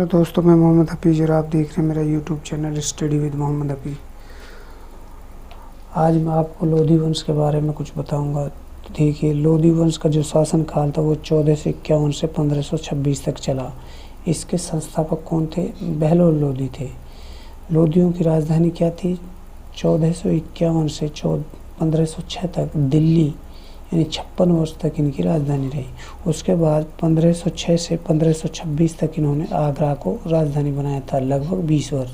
Hello दोस्तों, मैं मोहम्मद हफीज़ और आप देख रहे हैं मेरा YouTube channel study with Mohammad Hafeez. आज मैं आपको लोधी वंश के बारे में कुछ बताऊंगा। देखिए, लोधी वंश का जो शासन काल था वो 1451 से 1526 तक चला। इसके संस्थापक कौन थे? बहलोल लोधी थे। लोधियों की राजधानी क्या थी? 1451 से 1506 तक दिल्ली, यानी 56 वर्ष तक इनकी राजधानी रही। उसके बाद 1506 से 1526 तक इन्होंने आगरा को राजधानी बनाया था, लगभग 20 वर्ष।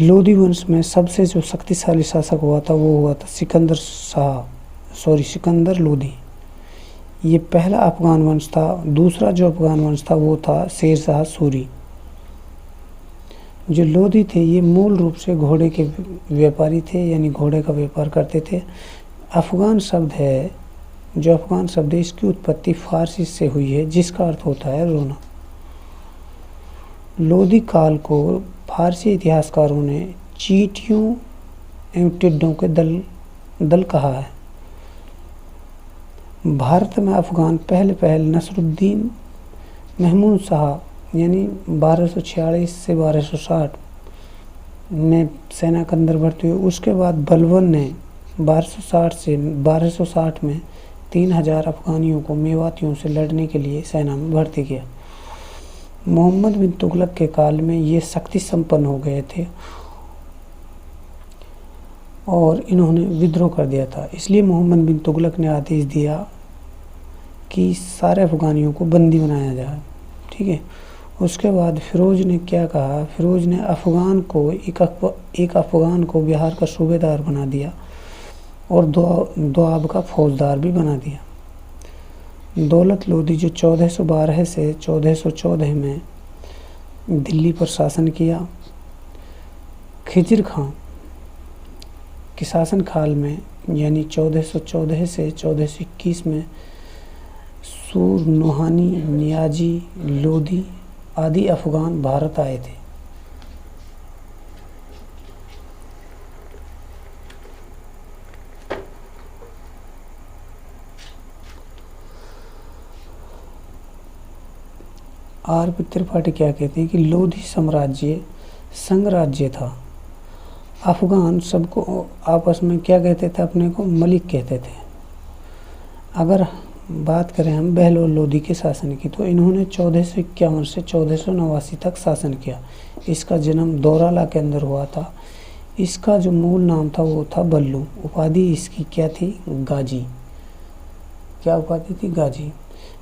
लोधी वंश में सबसे जो शक्तिशाली शासक हुआ था वो हुआ था सिकंदर लोधी। ये पहला अफगान वंश था। दूसरा जो अफगान वंश था वो था शेर शाह सूरी। जो लोधी थे ये मूल रूप से घोड़े के व्यापारी थे, यानी घोड़े का व्यापार करते थे। अफगान शब्द है, जो अफगान शब्द है इसकी उत्पत्ति फारसी से हुई है, जिसका अर्थ होता है रोना। लोधी काल को फारसी इतिहासकारों ने चींटियों एवं टिड्डों के दल कहा है। भारत में अफगान पहले नसरुद्दीन महमूद शाह यानी 1246 से 1260 में सेना के अंदर भर्ती हुए। उसके बाद बलबन ने 1260 से 1260 में 3000 अफगानियों को मेवातियों से लड़ने के लिए सेना में भर्ती किया। मोहम्मद बिन तुगलक के काल में ये शक्ति संपन्न हो गए थे और इन्होंने विद्रोह कर दिया था। इसलिए मोहम्मद बिन तुगलक ने आदेश दिया कि सारे अफगानियों को बंदी बनाया जाए। ठीक है। उसके बाद फिरोज ने क्या कहा? फिरोज ने एक अफगान को बिहार का सूबेदार बना दिया और दोआब का फौजदार भी बना दिया। दौलत लोधी जो 1412 से 1414 में दिल्ली पर शासन किया। खिजिर खां के शासन काल में यानी 1414 से 1421 में सूर, नोहानी, नियाजी, लोधी आदि अफगान भारत आए थे। आर.पी. त्रिपाठी क्या कहते हैं कि लोधी साम्राज्य संघ राज्य था। अफगान सबको आपस में क्या कहते थे? अपने को मलिक कहते थे। अगर बात करें हम बहलोल लोधी के शासन की, तो इन्होंने 1451 से 1489 तक शासन किया। इसका जन्म दौराला के अंदर हुआ था। इसका जो मूल नाम था वो था बल्लू। उपाधि इसकी क्या थी? गाजी। क्या उपाधि थी? गाजी।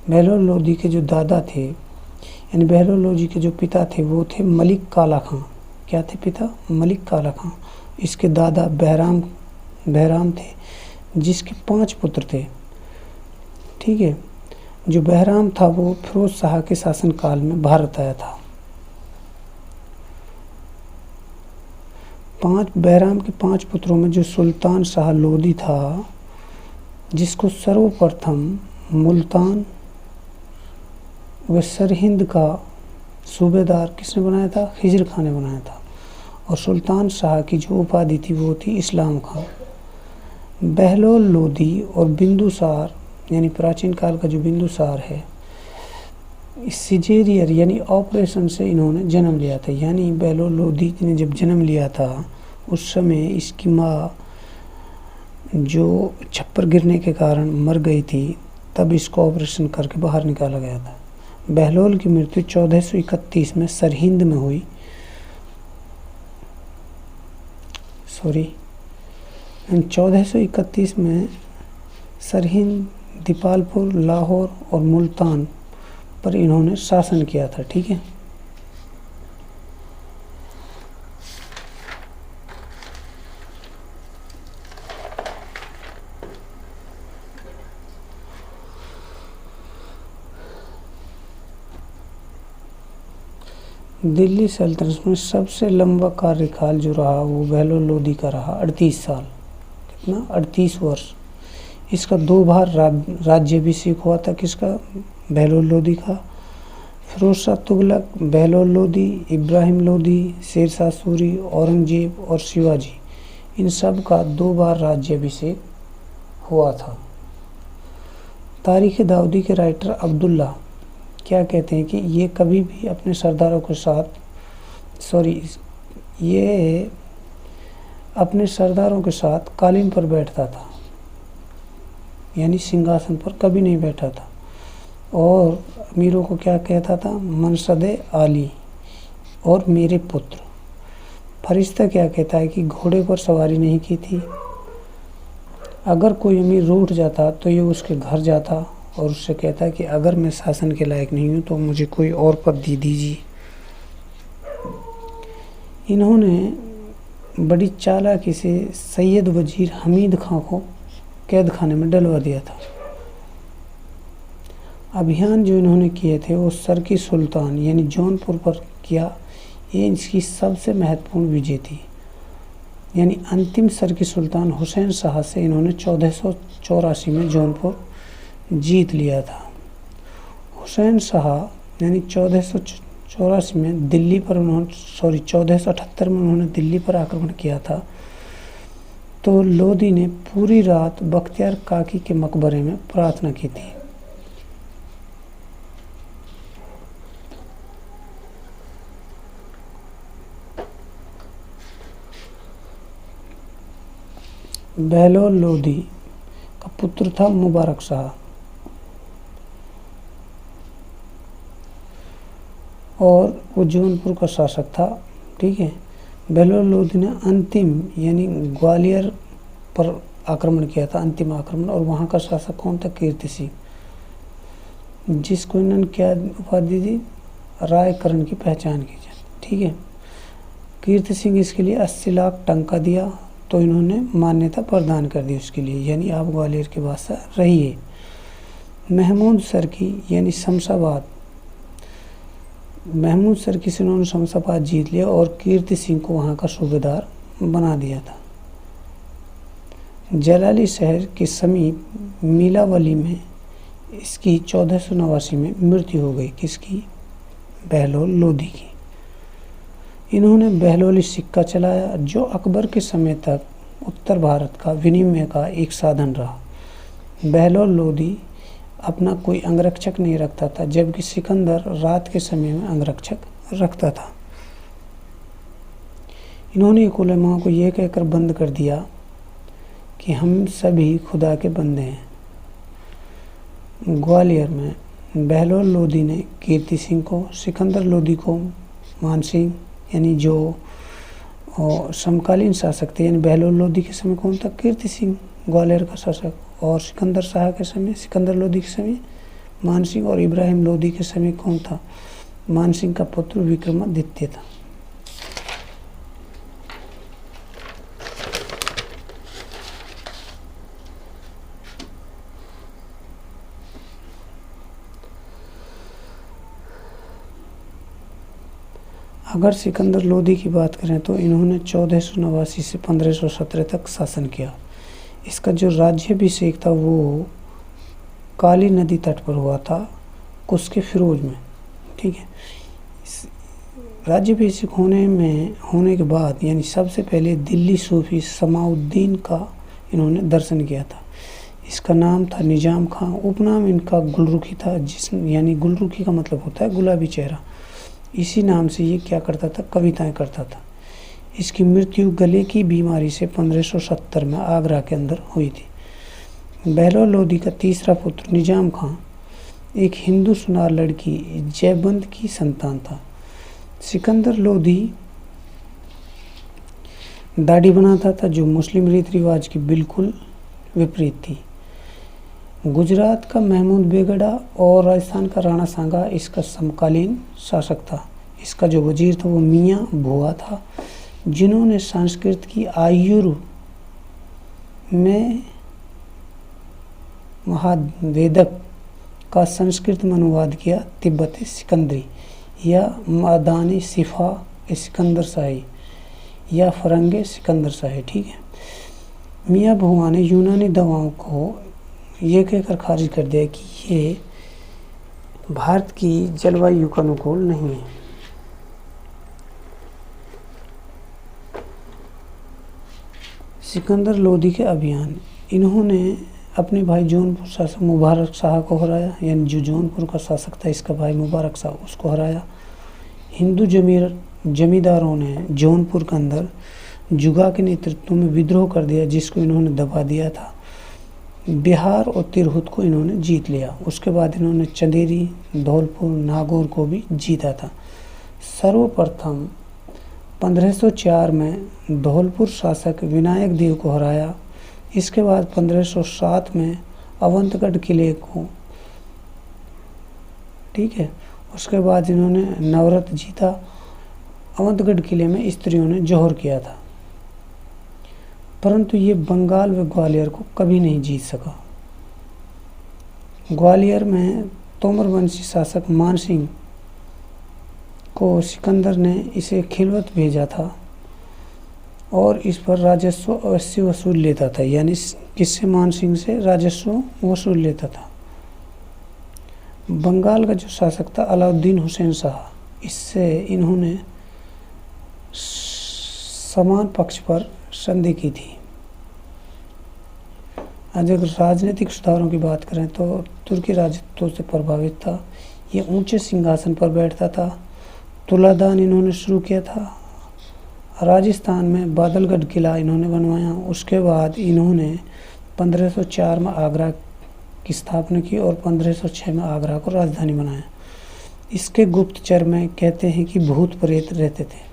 बहलोल लोधी के जो दादा थे, यानी बहलोल लोधी के जो पिता थे वो थे मलिक काला खां। क्या थे पिता? मलिक काला खां। इसके दादा बहराम थे, जिसके 5 पुत्र थे। ठीक है। जो बहराम था वो फिरोज शाह के शासन काल में भारत आया था। बहराम के 5 पुत्रों में जो सुल्तान शाह लोधी था, जिसको सर्वप्रथम मुल्तान व सरहिंद का सूबेदार किसने बनाया था? खिजिर खां ने बनाया था। और सुल्तान शाह की जो उपाधि थी वो थी इस्लाम खां। बहलोल लोधी और बिंदुसार यानी प्राचीन काल का जो बिंदुसार है, सिजेरियर यानी ऑपरेशन से इन्होंने जन्म लिया था। यानी बहलोल लोधी ने जब जन्म लिया था उस समय इसकी माँ जो छप्पर गिरने के कारण मर गई थी, तब इसको ऑपरेशन करके बाहर निकाला गया था। बहलोल की मृत्यु 1431 में सरहिंद में हुई। 1431 में सरहिंद, दीपालपुर, लाहौर और मुल्तान पर इन्होंने शासन किया था। ठीक है। दिल्ली सल्तनत में सबसे लंबा कार्यकाल जो रहा वो बहलोल लोधी का रहा, 38 साल। कितना? 38 वर्ष। इसका 2 बार राज्याभिषेक हुआ था। किसका? बहलोल लोधी का। फिरोज शाह तुगलक, बहलोल लोधी, इब्राहिम लोधी, शेर शाह सूरी, औरंगजेब और शिवाजी, इन सब का 2 बार राज्याभिषेक हुआ था। तारीख़ दाऊदी के राइटर अब्दुल्ला क्या कहते हैं कि ये कभी भी अपने सरदारों के साथ ये अपने सरदारों के साथ कालीन पर बैठता था, यानी सिंहासन पर कभी नहीं बैठा था। और अमीरों को क्या कहता था, मनसदे आली और मेरे पुत्र। फरिश्ता क्या कहता है कि घोड़े पर सवारी नहीं की थी। अगर कोई अमीर रूठ जाता तो ये उसके घर जाता और उससे कहता कि अगर मैं शासन के लायक नहीं हूँ तो मुझे कोई और पद दे दीजिए। इन्होंने बड़ी चालाकी से सैयद वजीर हमीद खां को कैद खाने में डलवा दिया था। अभियान जो इन्होंने किए थे वो सरकी सुल्तान यानी जौनपुर पर किया। ये इसकी सबसे महत्वपूर्ण विजय थी। यानी अंतिम सरकी सुल्तान हुसैन शाह से इन्होंने 1484 में जौनपुर जीत लिया था। हुसैन शाह यानी 1484 में दिल्ली पर 1478 में उन्होंने दिल्ली पर आक्रमण किया था। तो लोदी ने पूरी रात बख्तियार काकी के मकबरे में प्रार्थना की थी। बहलोल लोदी का पुत्र था मुबारक शाह और वो जौनपुर का शासक था। ठीक है, बहलोल लोदी ने अंतिम यानी ग्वालियर पर आक्रमण किया था, अंतिम आक्रमण। और वहाँ का शासक कौन था, कीर्ति सिंह, जिसको इन्होंने क्या उपाधि दी, राय करण की पहचान की जाती। ठीक है, कीर्ति सिंह इसके लिए 80 लाख टंका दिया तो इन्होंने मान्यता प्रदान कर दी उसके लिए, यानी आप ग्वालियर के बादशाह रहिए। महमूद सरकी यानी शमशाबाद, महमूद सरकी से इन्होंने शमशाबाद जीत लिया और कीर्ति सिंह को वहाँ का सूबेदार बना दिया था। जलाली शहर के समीप मीलावली में इसकी 1489 में मृत्यु हो गई। किसकी, बहलोल लोदी की। इन्होंने बहलोली सिक्का चलाया जो अकबर के समय तक उत्तर भारत का विनिमय का एक साधन रहा। बहलोल लोदी अपना कोई अंगरक्षक नहीं रखता था, जबकि सिकंदर रात के समय में अंगरक्षक रखता था। इन्होंने उलेमा को यह कहकर बंद कर दिया कि हम सभी खुदा के बंदे हैं। ग्वालियर में बहलोल लोदी ने कीर्ति सिंह को, सिकंदर लोदी को मानसिंह यानी जो समकालीन शासक थे, यानी बहलोल लोदी के समय कौन था, कीर्ति सिंह ग्वालियर का शासक, और सिकंदर शाह के समय, सिकंदर लोदी के समय मानसिंह, और इब्राहिम लोदी के समय कौन था, मानसिंह का पुत्र विक्रमादित्य था। अगर सिकंदर लोदी की बात करें तो इन्होंने 1489 से 1517 तक शासन किया। इसका जो राज्याभिषेक था वो काली नदी तट पर हुआ था, कुस्के फिरोज में। ठीक है, राज्याभिषेक होने के बाद यानी सबसे पहले दिल्ली सूफी समाउद्दीन का इन्होंने दर्शन किया था। इसका नाम था निजाम खां, उपनाम इनका गुलरुखी था, यानी गुलरुखी का मतलब होता है गुलाबी चेहरा। इसी नाम से ये क्या करता था, कविताएं करता था। इसकी मृत्यु गले की बीमारी से 1570 में आगरा के अंदर हुई थी। बहलोल लोदी का तीसरा पुत्र निजाम खां एक हिंदू सुनार लड़की जयबंद की संतान था। सिकंदर लोदी दाढ़ी बनाता था जो मुस्लिम रीति रिवाज की बिल्कुल विपरीत थी। गुजरात का महमूद बेगड़ा और राजस्थान का राणा सांगा इसका समकालीन शासक था। इसका जो वजीर था वो मियाँ भुआ था, जिन्होंने संस्कृत की आयुर् में महावेदक का संस्कृत में अनुवाद किया, तिब्बती सिकंदरी या मादानी सिफा सिकंदर शाही या फरंगे सिकंदर शाही। ठीक है, मियाँ भुआ ने यूनानी दवाओं को ये कहकर खारिज कर दिया कि ये भारत की जलवायु के अनुकूल नहीं है। सिकंदर लोदी के अभियान, इन्होंने अपने भाई जौनपुर शासक मुबारक शाह को हराया, यानी जो जौनपुर का शासक था इसका भाई मुबारक शाह, उसको हराया। हिंदू जमींदारों ने जौनपुर के अंदर जुगा के नेतृत्व में विद्रोह कर दिया, जिसको इन्होंने दबा दिया था। बिहार और तिरहुत को इन्होंने जीत लिया। उसके बाद इन्होंने चंदेरी, धौलपुर, नागौर को भी जीता था। सर्वप्रथम 1504 में धौलपुर शासक विनायक देव को हराया। इसके बाद 1507 में अवंतगढ़ किले को, ठीक है, उसके बाद इन्होंने नवरत्न जीता। अवंतगढ़ किले में स्त्रियों ने जौहर किया था, परंतु ये बंगाल व ग्वालियर को कभी नहीं जीत सका। ग्वालियर में तोमर वंशी शासक मानसिंह को सिकंदर ने इसे खिलवत भेजा था और इस पर राजस्व अवश्य वसूल लेता था, यानी किससे? मानसिंह से राजस्व वसूल लेता था। बंगाल का जो शासक था अलाउद्दीन हुसैन शाह, इससे इन्होंने समान पक्ष पर संधि की थी। आज अगर राजनीतिक सुधारों की बात करें तो तुर्की राजत्व से प्रभावित था। ये ऊंचे सिंहासन पर बैठता था। तुलादान इन्होंने शुरू किया था। राजस्थान में बादलगढ़ किला इन्होंने बनवाया। उसके बाद इन्होंने 1504 में आगरा की स्थापना की और 1506 में आगरा को राजधानी बनाया। इसके गुप्तचर में कहते हैं कि भूत प्रेत रहते थे।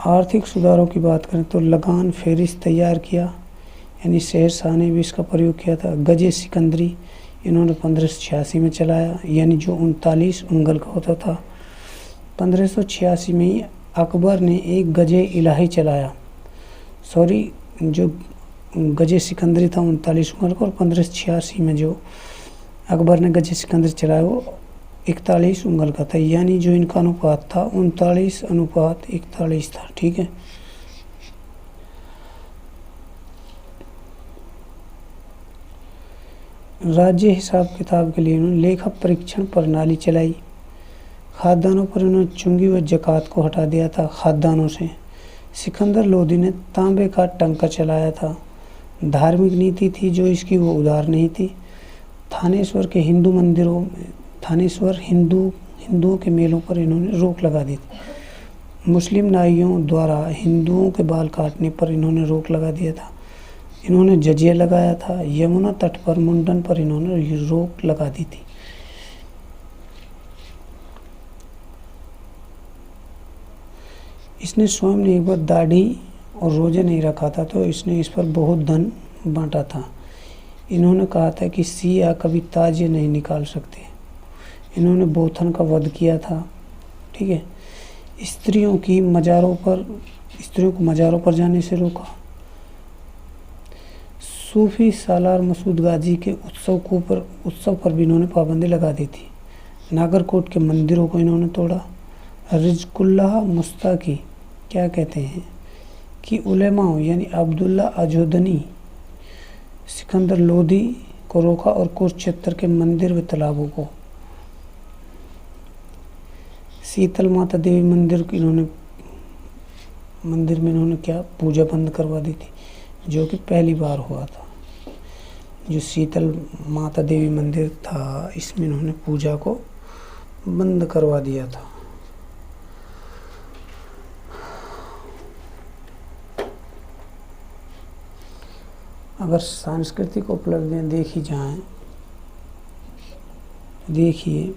आर्थिक सुधारों की बात करें तो लगान फेरिस्त तैयार किया, यानी शेर शाह ने भी इसका प्रयोग किया था। गजे सिकंदरी इन्होंने 1586 में चलाया, यानी जो 39 उंगल का होता था। 1586 में ही अकबर ने एक गजे इलाही चलाया, जो गजे सिकंदरी था 39 उंगल का, और 1586 में जो अकबर ने गजे सिकंदरी चलाया वो 41 उंगल का था, यानी जो इनका अनुपात था 39:41 था। ठीक है। राज्य हिसाब किताब के लिए उन्होंने लेखा परीक्षण प्रणाली चलाई। खाद्यान्नों पर उन्होंने चुंगी व जकात को हटा दिया था खाद्यान्नों से। सिकंदर लोदी ने तांबे का टंका चलाया था। धार्मिक नीति थी जो इसकी वो उदार नहीं थी। थानेश्वर के हिंदू मंदिरों में हिंदुओं के मेलों पर इन्होंने रोक लगा दी थी। मुस्लिम नाइयों द्वारा हिंदुओं के बाल काटने पर इन्होंने रोक लगा दिया था। इन्होंने जजिया लगाया था। यमुना तट पर मुंडन पर इन्होंने रोक लगा दी थी। इसने स्वयं ने एक बार दाढ़ी और रोजे नहीं रखा था, तो इसने इस पर बहुत धन बांटा था। इन्होंने कहा था कि सिया कभी ताजे नहीं निकाल सकते। इन्होंने बोथन का वध किया था। ठीक है। स्त्रियों को मज़ारों पर जाने से रोका। सूफी सालार मसूद गाजी के उत्सव पर भी इन्होंने पाबंदी लगा दी थी। नागरकोट के मंदिरों को इन्होंने तोड़ा। रिज़कुल्लाह मुस्ताकी क्या कहते हैं कि उलेमाओं यानी अब्दुल्ला अजोदनी सिकंदर लोदी को रोका और कुरुक्षेत्र के मंदिर व तालाबों को, शीतल माता देवी मंदिर में इन्होंने क्या पूजा बंद करवा दी थी, जो कि पहली बार हुआ था। जो शीतल माता देवी मंदिर था इसमें इन्होंने पूजा को बंद करवा दिया था। अगर सांस्कृतिक उपलब्धियां देखी जाएं, देखिए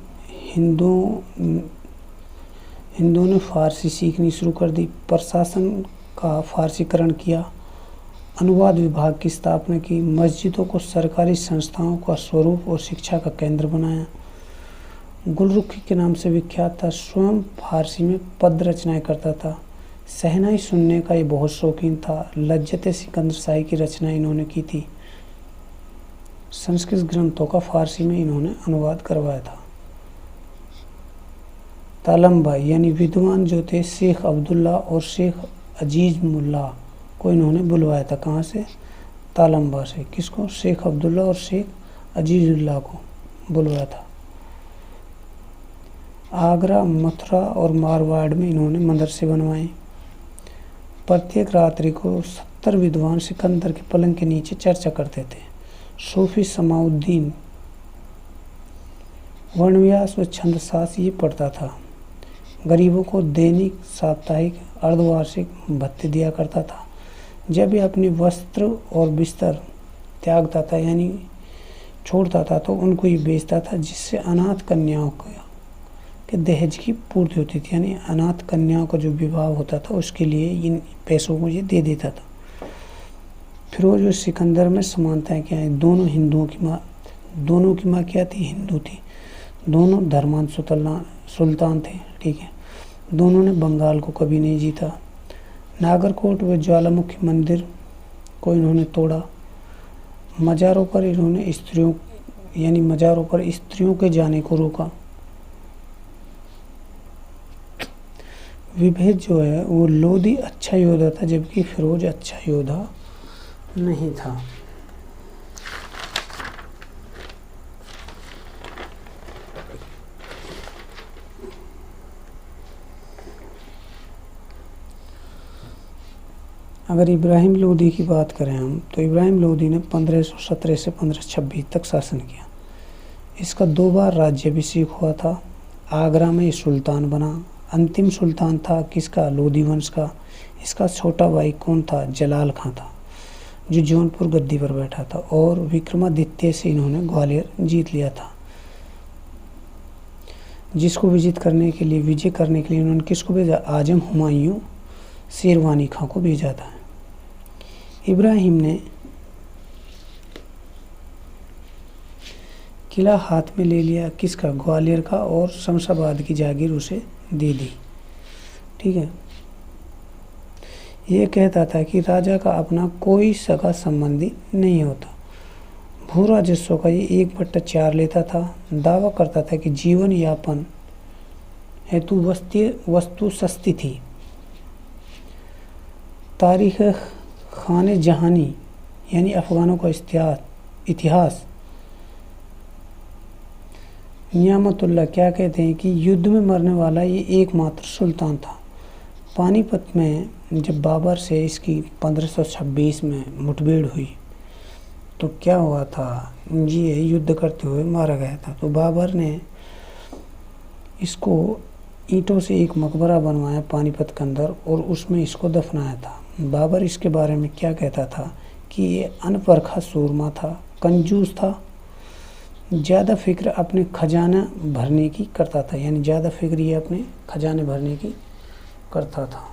हिंदुओं ने फारसी सीखनी शुरू कर दी। प्रशासन का फारसीकरण किया। अनुवाद विभाग की स्थापना की। मस्जिदों को सरकारी संस्थाओं का स्वरूप और शिक्षा का केंद्र बनाया। गुलरुखी के नाम से विख्यात था। स्वयं फारसी में पद रचनाएं करता था। शहनाई सुनने का ये बहुत शौकीन था। लज्जत सिकंदर शाही की रचना इन्होंने की थी। संस्कृत ग्रंथों का फारसी में इन्होंने अनुवाद करवाया था। तालम्बा यानी विद्वान जो थे शेख अब्दुल्ला और शेख अजीज मुल्ला को इन्होंने बुलवाया था। कहाँ से? तालम्बा से। किसको? शेख अब्दुल्ला और शेख अजीजुल्लाह को बुलवाया था। आगरा, मथुरा और मारवाड़ में इन्होंने मदरसे बनवाए। प्रत्येक रात्रि को 70 विद्वान सिकंदर के पलंग के नीचे चर्चा करते थे। सूफी समाउद्दीन वर्णव्यास व छंदशास्त्र ये पढ़ता था। गरीबों को दैनिक, साप्ताहिक, अर्धवार्षिक भत्ते दिया करता था। जब यह अपने वस्त्र और बिस्तर त्यागता था यानी छोड़ता था तो उनको ये बेचता था, जिससे अनाथ कन्याओं के दहेज की पूर्ति होती थी। यानी अनाथ कन्याओं का जो विवाह होता था उसके लिए इन पैसों को ये दे देता था। फिरोज और सिकंदर में समानताएं क्या है? दोनों की माँ क्या थी? हिंदू थी। दोनों धर्मांध सुल्तान थे। ठीक है, दोनों ने बंगाल को कभी नहीं जीता। नागरकोट व ज्वालामुखी मंदिर को इन्होंने तोड़ा। मज़ारों पर स्त्रियों के जाने को रोका। विभेद जो है वो लोधी अच्छा योद्धा था जबकि फिरोज अच्छा योद्धा नहीं था। अगर इब्राहिम लोदी की बात करें हम तो इब्राहिम लोदी ने 1517 से 1526 तक शासन किया। इसका 2 बार राज्याभिषेक हुआ था। आगरा में सुल्तान बना। अंतिम सुल्तान था किसका? लोदी वंश का। इसका छोटा भाई कौन था? जलाल खां था, जो जौनपुर गद्दी पर बैठा था। और विक्रमादित्य से इन्होंने ग्वालियर जीत लिया था। जिसको विजय करने के लिए इन्होंने किसको भेजा? आजम हुमायूं शेरवानी खां को भेजा था। इब्राहिम ने किला हाथ में ले लिया किसका? ग्वालियर का। और शमशाबाद की जागीर उसे दे दी। ठीक है, ये कहता था कि राजा का अपना कोई सगा संबंधी नहीं होता। भू राजस्व का ये 1/4 लेता था। दावा करता था कि जीवन यापन हेतु वस्तु सस्ती थी। तारीख खाने जहानी यानी अफगानों का इतिहास नियामतुल्लाह क्या कहते हैं कि युद्ध में मरने वाला ये एकमात्र सुल्तान था। पानीपत में जब बाबर से इसकी 1526 में मुठभेड़ हुई तो क्या हुआ था? ये युद्ध करते हुए मारा गया था। तो बाबर ने इसको ईंटों से एक मकबरा बनवाया पानीपत के अंदर और उसमें इसको दफनाया था। बाबर इसके बारे में क्या कहता था कि ये अनपरखा सूरमा था, कंजूस था, ज़्यादा फिक्र अपने खजाना भरने की करता था। यानी ज़्यादा फिक्र ये अपने खजाने भरने की करता था।